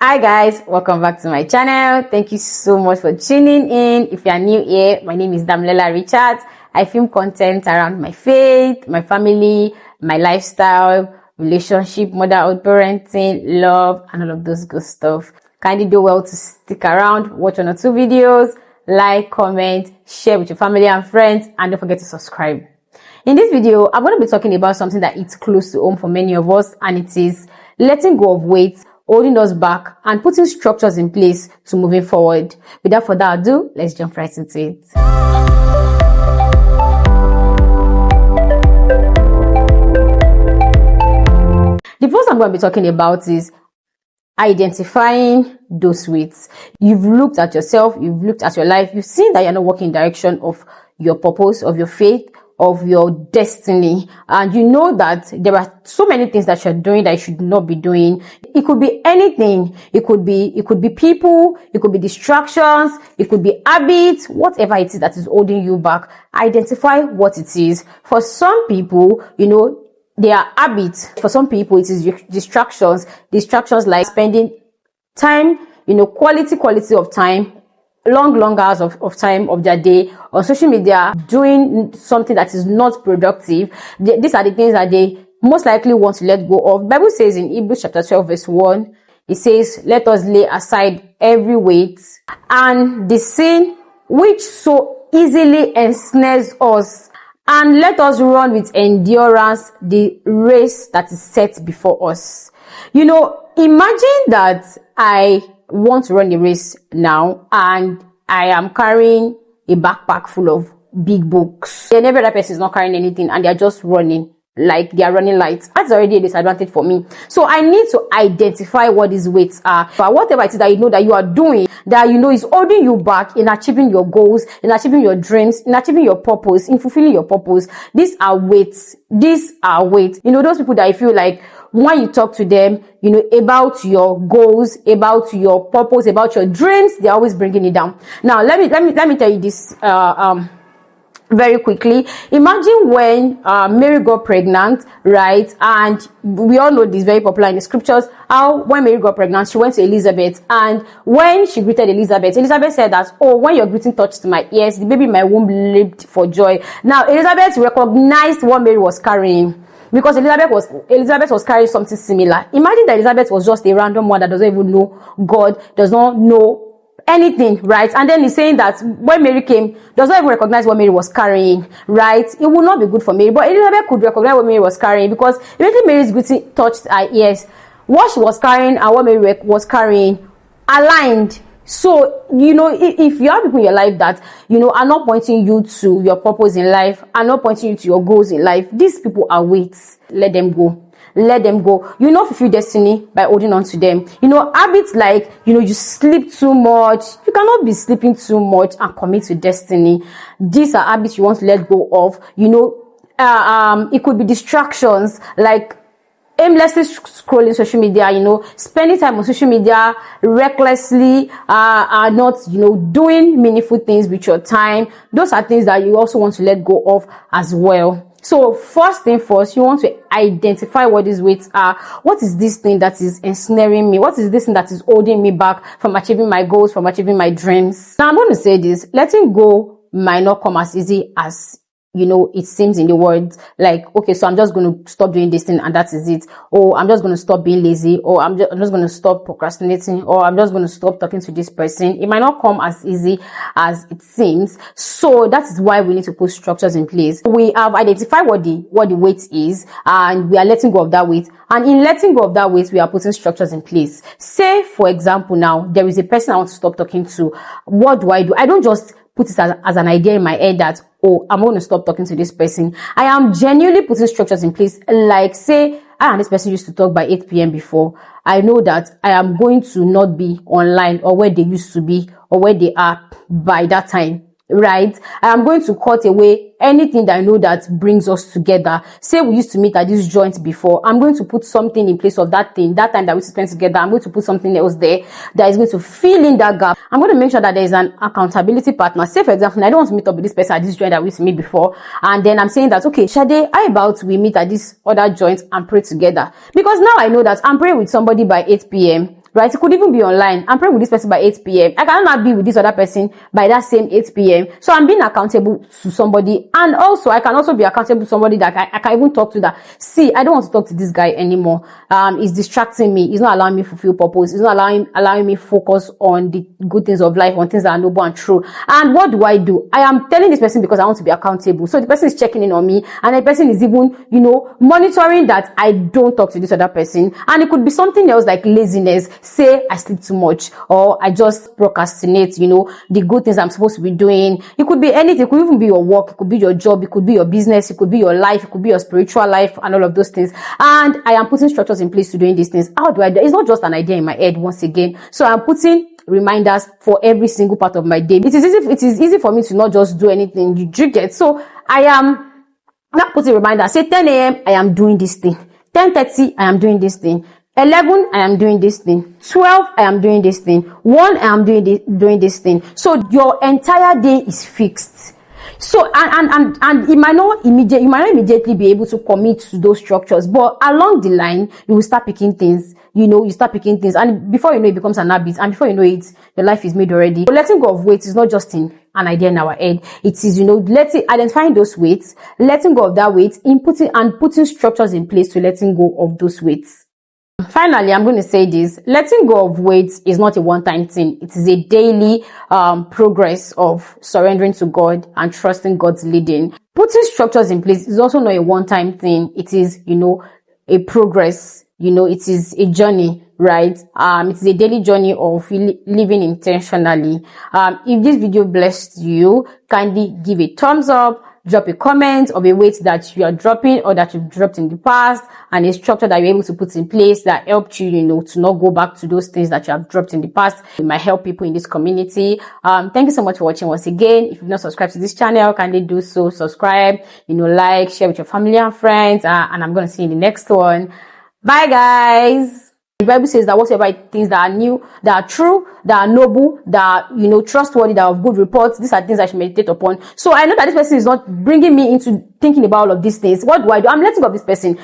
Hi guys, welcome back to my channel. Thank you so much for tuning in. If you are new here, my name is Damlela Richards. I film content around my faith, my family, my lifestyle, relationship, motherhood, parenting, love, and all of those good stuff. Kindly do well to stick around, watch 1 or 2 videos, like, comment, share with your family and friends, and don't forget to subscribe. In this video, I'm going to be talking about something that is close to home for many of us, and it is letting go of weight, holding us back, and putting structures in place to moving forward. Without further ado, let's jump right into it. The first I'm going to be talking about is identifying those weights. You've looked at yourself, you've looked at your life, you've seen that you're not working in direction of your purpose, of your faith, of your destiny, and you know that there are so many things that you're doing that you should not be doing. It could be anything. It could be people, it could be distractions, it could be habits, whatever it is that is holding you back. Identify what it is. For some people, they are habits. For some people, it is distractions like spending time, quality of time, long hours of time of their day on social media, doing something that is not productive. These are the things that they most likely want to let go of. The Bible says in Hebrews chapter 12 verse 1, it says, "Let us lay aside every weight and the sin which so easily ensnares us, and let us run with endurance the race that is set before us." Imagine that I want to run a race now and I am carrying a backpack full of big books. And every other person is not carrying anything and they are just running like they are running lights. That's already a disadvantage for me. So I need to identify what these weights are. But whatever it is that you know that you are doing, that is holding you back in achieving your goals, in achieving your dreams, in achieving your purpose, in fulfilling your purpose. These are weights. These are weights. Those people that I feel like when you talk to them, about your goals, about your purpose, about your dreams, they're always bringing it down. Now, let me tell you this, very quickly. Imagine when Mary got pregnant, right? And we all know this, very popular in the scriptures, how when Mary got pregnant, she went to Elizabeth, and when she greeted Elizabeth said that, "Oh, when your greeting touched my ears, the baby in my womb leaped for joy." Now, Elizabeth recognized what Mary was carrying, because Elizabeth was carrying something similar. Imagine that Elizabeth was just a random one that doesn't even know God, does not know anything, right? And then he's saying that when Mary came, does not even recognize what Mary was carrying, right? It would not be good for Mary, but Elizabeth could recognize what Mary was carrying, because immediately Mary's greeting touched her ears, what she was carrying and what Mary was carrying aligned. So, if you have people in your life that, are not pointing you to your purpose in life, are not pointing you to your goals in life, these people are weights. Let them go. Let them go. You not fulfill destiny by holding on to them. Habits like, you sleep too much. You cannot be sleeping too much and commit to destiny. These are habits you want to let go of. It could be distractions like aimlessly scrolling social media, spending time on social media recklessly, not, doing meaningful things with your time. Those are things that you also want to let go of as well. So first thing first, you want to identify what these weights are. What is this thing that is ensnaring me? What is this thing that is holding me back from achieving my goals, from achieving my dreams? Now I'm going to say this, letting go might not come as easy as it seems in the words. Like, okay, so I'm just going to stop doing this thing and that is it. Or I'm just going to stop being lazy. Or I'm just going to stop procrastinating. Or I'm just going to stop talking to this person. It might not come as easy as it seems. So that is why we need to put structures in place. We have identified what the weight is, and we are letting go of that weight. And in letting go of that weight, we are putting structures in place. Say, for example, now there is a person I want to stop talking to. What do? I don't just put it as an idea in my head that, oh, I'm going to stop talking to this person. I am genuinely putting structures in place. Like, say, I and this person used to talk by 8 p.m. before. I know that I am going to not be online or where they used to be or where they are by that time, right? I am going to cut away anything that I know that brings us together. Say we used to meet at this joint before. I'm going to put something in place of that thing, that time that we spent together. I'm going to put something else there that is going to fill in that gap. I'm going to make sure that there is an accountability partner. Say, for example, I don't want to meet up with this person at this joint that we used to meet before. And then I'm saying that, okay, Shade, how about we meet at this other joint and pray together? Because now I know that I'm praying with somebody by 8 p.m. right? It could even be online. I'm praying with this person by 8 p.m. I cannot be with this other person by that same 8 p.m. So I'm being accountable to somebody, and also I can also be accountable to somebody that I can even talk to, that, see, I don't want to talk to this guy anymore. He's distracting me. He's not allowing me fulfill purpose. He's not allowing me focus on the good things of life, on things that are noble and true. And what do? I am telling this person because I want to be accountable. So the person is checking in on me, and the person is even, monitoring that I don't talk to this other person. And it could be something else like laziness. Say I sleep too much, or I just procrastinate, the good things I'm supposed to be doing. It could be anything. It could even be your work. It could be your job. It could be your business. It could be your life. It could be your spiritual life, and all of those things. And I am putting structures in place to doing these things. How do I do? It's not just an idea in my head once again. So I'm putting reminders for every single part of my day. It is easy for me to not just do anything. You get? So I am not putting reminders. Say 10 a.m. I am doing this thing. 10:30 I am doing this thing. 11 I am doing this thing. 12 I am doing this thing. 1 I am doing this thing. So your entire day is fixed. So and you might not immediately be able to commit to those structures, but along the line you will start picking things. You start picking things, and before you know it becomes an habit, and before you know it, your life is made already. So letting go of weight is not just in an idea in our head. It is, identifying those weights, letting go of that weight, putting structures in place to letting go of those weights. Finally, I'm going to say this: letting go of weight is not a one-time thing. It is a daily progress of surrendering to God and trusting God's leading. Putting structures in place is also not a one-time thing. It is, a progress. It is a journey, right? It is a daily journey of living intentionally. If this video blessed you, kindly give a thumbs up. Drop a comment of a weight that you are dropping or that you've dropped in the past, and a structure that you're able to put in place that helped you, to not go back to those things that you have dropped in the past. It might help people in this community. Thank you so much for watching once again. If you've not subscribed to this channel, kindly do so. Subscribe, like, share with your family and friends, and I'm going to see you in the next one. Bye, guys. The Bible says that whatever things that are new, that are true, that are noble, that are, trustworthy, that are of good reports, these are things I should meditate upon. So I know that this person is not bringing me into thinking about all of these things. What do? I'm letting go of this person.